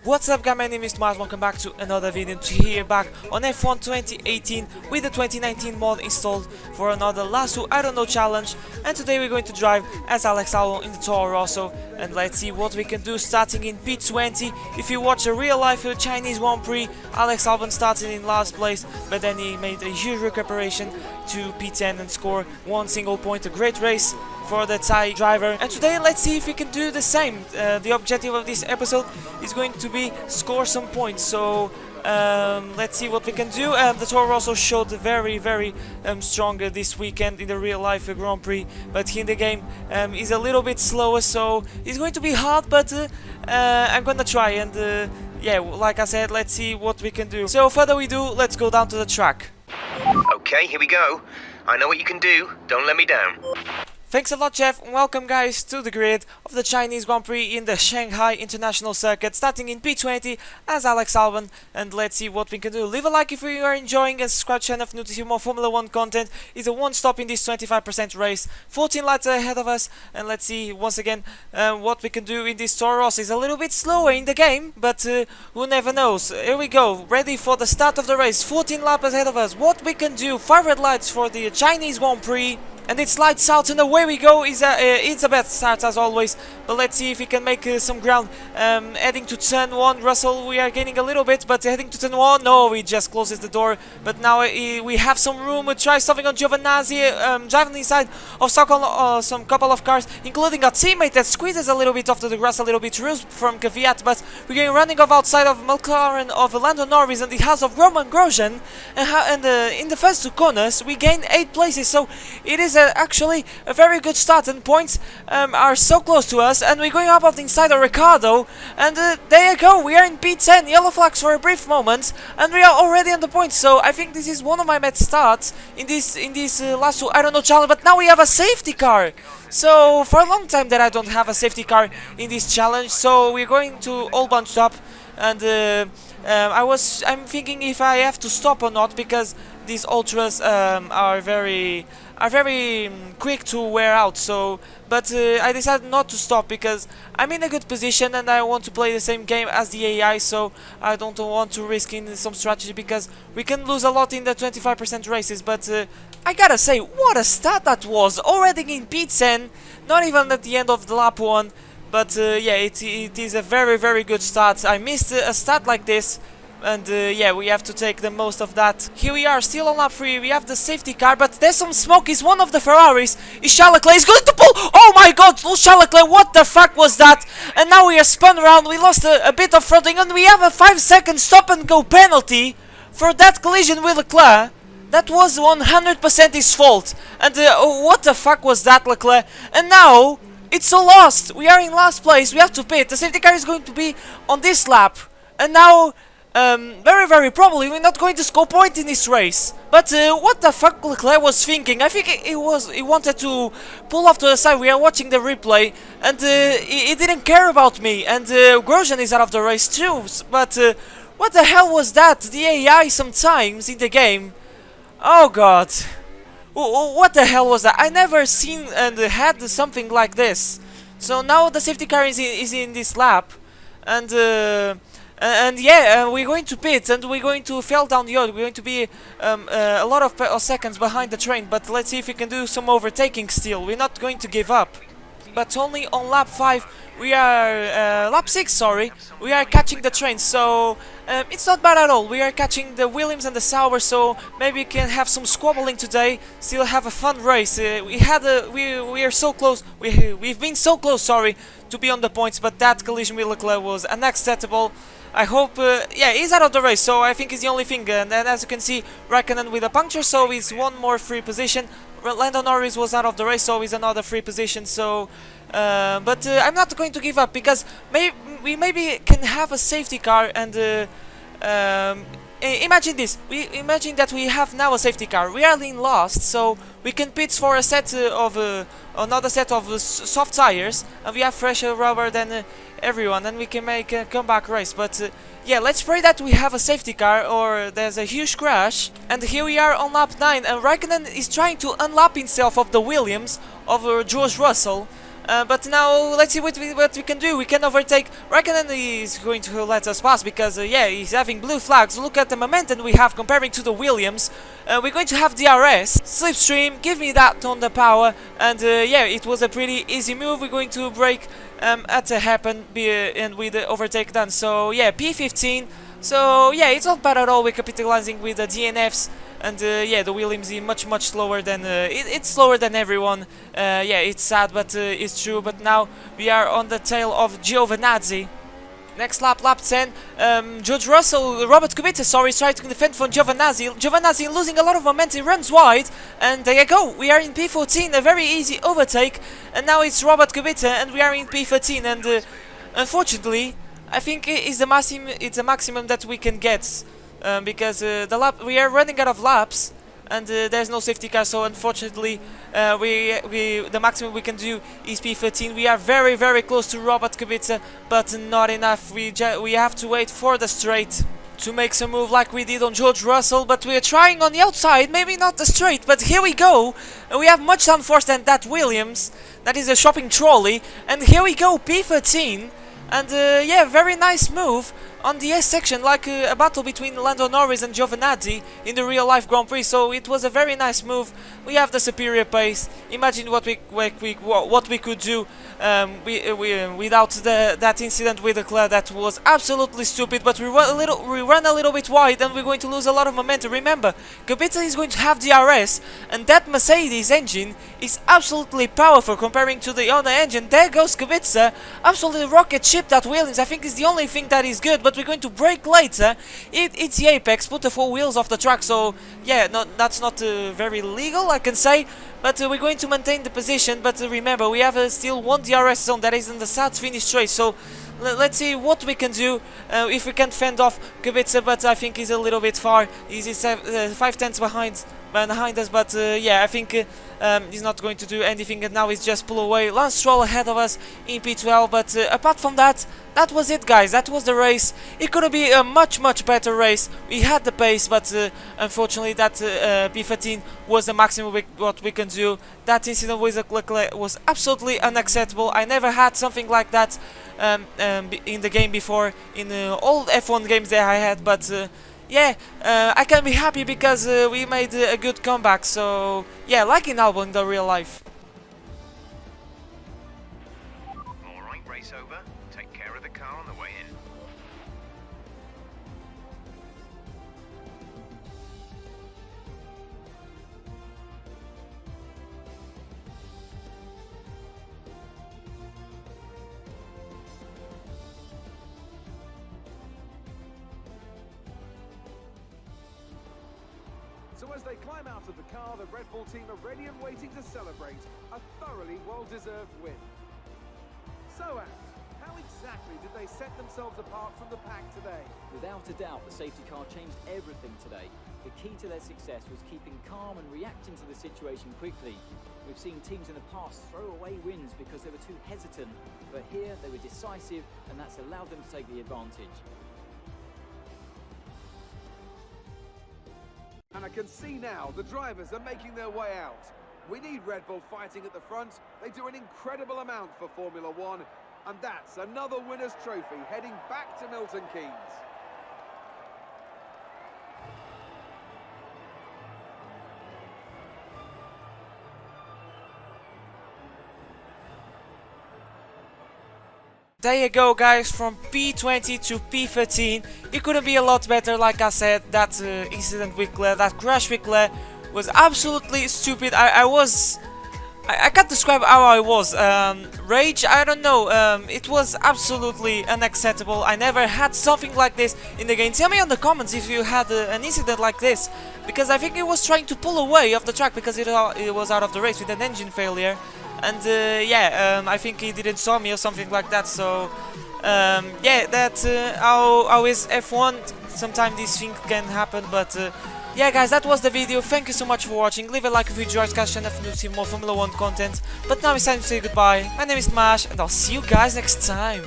What's up guys, my name is Mars, welcome back to another video. Here back on F1 2018 with the 2019 mod installed for another last two I don't know challenge, and today we're going to drive as Alex Albon in the Toro Rosso, and let's see what we can do starting in P20. If you watch a real life Chinese Grand Prix, Alex Albon started in last place, but then he made a huge recuperation to P10 and score one single point. A great race for the Thai driver, and today let's see if we can do the same. The objective of this episode is going to be score some points, so let's see what we can do. The Toro Rosso showed very strong this weekend in the real life Grand Prix, but here in the game is a little bit slower, so it's going to be hard, but I'm gonna try, and yeah, like I said, let's see what we can do. So further ado, let's go down to the track. Okay, here we go. I know what you can do. Don't let me down. Thanks a lot, Jeff, and welcome guys to the grid of the Chinese Grand Prix in the Shanghai International Circuit, starting in P20 as Alex Albon, and let's see what we can do. Leave a like if you are enjoying, and subscribe to the channel if new to see more Formula 1 content. It's a one stop in this 25% race, 14 laps ahead of us, and let's see once again what we can do in this Toro Rosso. It's a little bit slower in the game, but who never knows. Here we go, ready for the start of the race, 14 laps ahead of us. What we can do, 5 red lights for the Chinese Grand Prix. And it's lights out, and away we go. It's a bad start as always, but let's see if we can make some ground. Heading to turn 1, Russell, we are gaining a little bit, but heading to turn 1, no, he just closes the door. But now we have some room. We try something on Giovinazzi, driving inside of some couple of cars, including a teammate that squeezes a little bit off the grass, a little bit rude from Kvyat, but we're going running off outside of McLaren, of Lando Norris, and the house of Roman Grosjean, and in the first 2 corners we gain 8 places, so it is actually a very good start, and points are so close to us, and we're going up off the inside of Ricardo, and there you go, we are in P10, yellow flags for a brief moment, and we are already on the points. So I think this is one of my best starts in this last two I don't know challenge, but now we have a safety car. So for a long time that I don't have a safety car in this challenge, so we're going to all bunched up, and I'm thinking if I have to stop or not, because these ultras are very quick to wear out. So, but I decided not to stop because I'm in a good position and I want to play the same game as the AI. So I don't want to risk in some strategy because we can lose a lot in the 25% races. But I gotta say, what a start that was! Already in P10, not even at the end of the lap 1. But yeah, it is a very good start. I missed a start like this, and yeah, we have to take the most of that. Here we are, still on lap 3. We have the safety car, but there's some smoke. It's one of the Ferraris. Is Charles Leclerc is going to pull. Oh my god, Charles Leclerc, what the fuck was that? And now we are spun around. We lost a bit of fronting, and we have a 5-second stop and go penalty for that collision with Leclerc. That was 100% his fault. And what the fuck was that, Leclerc? And now it's so lost. We are in last place. We have to pit. The safety car is going to be on this lap, and now very probably we're not going to score point in this race. But what the fuck Leclerc was thinking? I think he wanted to pull off to the side. We are watching the replay, and he didn't care about me. And Grosjean is out of the race too. But what the hell was that? The AI sometimes in the game. Oh god. What the hell was that? I never seen and had something like this. So now the safety car is in this lap, and yeah, we're going to pit, and we're going to fall down the road. We're going to be a lot of seconds behind the train, but let's see if we can do some overtaking still. We're not going to give up. But only on lap 5, we are, lap 6, sorry, we are catching the train, so it's not bad at all. We are catching the Williams and the Sauber, so maybe we can have some squabbling today, still have a fun race. We are so close, we've been so close, sorry, to be on the points, but that collision with Leclerc was unacceptable. I hope, yeah, he's out of the race, so I think he's the only thing, and then as you can see, Raikkonen with a puncture, so he's one more free position. Lando Norris was out of the race, so he's another free position, so but I'm not going to give up, because we maybe can have a safety car, and imagine this, imagine that we have now a safety car. We are in last, so we can pit for a set of another set of soft tires, and we have fresher rubber than everyone, and we can make a comeback race. But yeah, let's pray that we have a safety car or there's a huge crash. And here we are on lap 9, and Raikkonen is trying to unlap himself of the Williams of George Russell. But now let's see what we can do. We can overtake. Raikkonen is going to let us pass because yeah, he's having blue flags. Look at the momentum we have comparing to the Williams. We're going to have DRS, slipstream, give me that on the power, and yeah, it was a pretty easy move. We're going to brake at the happen and with the overtake done. So yeah, P15. So yeah, it's not bad at all. We're capitalizing with the DNFs. And yeah, the Williams is much slower than it's slower than everyone. Yeah, it's sad, but it's true. But now we are on the tail of Giovinazzi. Next lap, lap 10. George Russell, Robert Kubica, sorry, trying to defend from Giovinazzi. Giovinazzi losing a lot of momentum, runs wide, and there you go. We are in P14, a very easy overtake, and now it's Robert Kubica, and we are in P13. And unfortunately, I think it's the maximum that we can get. Because we are running out of laps, and there's no safety car. So unfortunately, the maximum we can do is P13. We are very close to Robert Kubica, but not enough. We have to wait for the straight to make some move like we did on George Russell. But we are trying on the outside, maybe not the straight. But here we go. We have much downforce than that Williams. That is a shopping trolley. And here we go, P13. And yeah, very nice move on the S section, like a battle between Lando Norris and Giovinazzi in the real life Grand Prix. So it was a very nice move. We have the superior pace. Imagine what we could do without that incident with Leclerc. That was absolutely stupid. But we run a little bit wide, and we're going to lose a lot of momentum. Remember, Kubica is going to have DRS, and that Mercedes engine is absolutely powerful comparing to the Honda engine. There goes Kubica, absolutely rocket ship that Williams. I think is the only thing that is good. But we're going to brake later. It's the apex, put the 4 wheels off the track. So yeah, that's not very legal, I can say. But we're going to maintain the position. But remember, we have still one DRS zone that is in the start finish race. So let's see what we can do if we can fend off Kubica. But I think he's a little bit far. He's 5/10 behind us. But yeah, I think he's not going to do anything, and now he's just pull away. Lance Stroll ahead of us in P12. But apart from that, that was it, guys. That was the race. It could be a much better race. We had the pace, but unfortunately that P15 was the maximum what we can do. That incident with Leclerc was absolutely unacceptable. I never had something like that in the game before, in all F1 games that I had. But yeah, I can be happy because we made a good comeback. So yeah, like in Albon in the real life. Alright, race over. Take care of the car on the way in. So as they climb out of the car, the Red Bull team are ready and waiting to celebrate a thoroughly well-deserved win. So, Ant, how exactly did they set themselves apart from the pack today? Without a doubt, the safety car changed everything today. The key to their success was keeping calm and reacting to the situation quickly. We've seen teams in the past throw away wins because they were too hesitant, but here they were decisive, and that's allowed them to take the advantage. And I can see now the drivers are making their way out. We need Red Bull fighting at the front. They do an incredible amount for Formula One, and that's another winner's trophy heading back to Milton Keynes. There you go, guys, from P20 to P13. It couldn't be a lot better. Like I said, that incident with Leclerc, that crash with Leclerc was absolutely stupid. I can't describe how I was. Rage, I don't know. It was absolutely unacceptable. I never had something like this in the game. Tell me on the comments if you had an incident like this, because I think it was trying to pull away off the track because it was out of the race with an engine failure. And yeah, I think he didn't saw me or something like that. So yeah, that's how is F1. Sometimes these things can happen, but yeah, guys, that was the video. Thank you so much for watching. Leave a like if you enjoyed, guys, and if you see more Formula 1 content. But now it's time to say goodbye. My name is Mash, and I'll see you guys next time.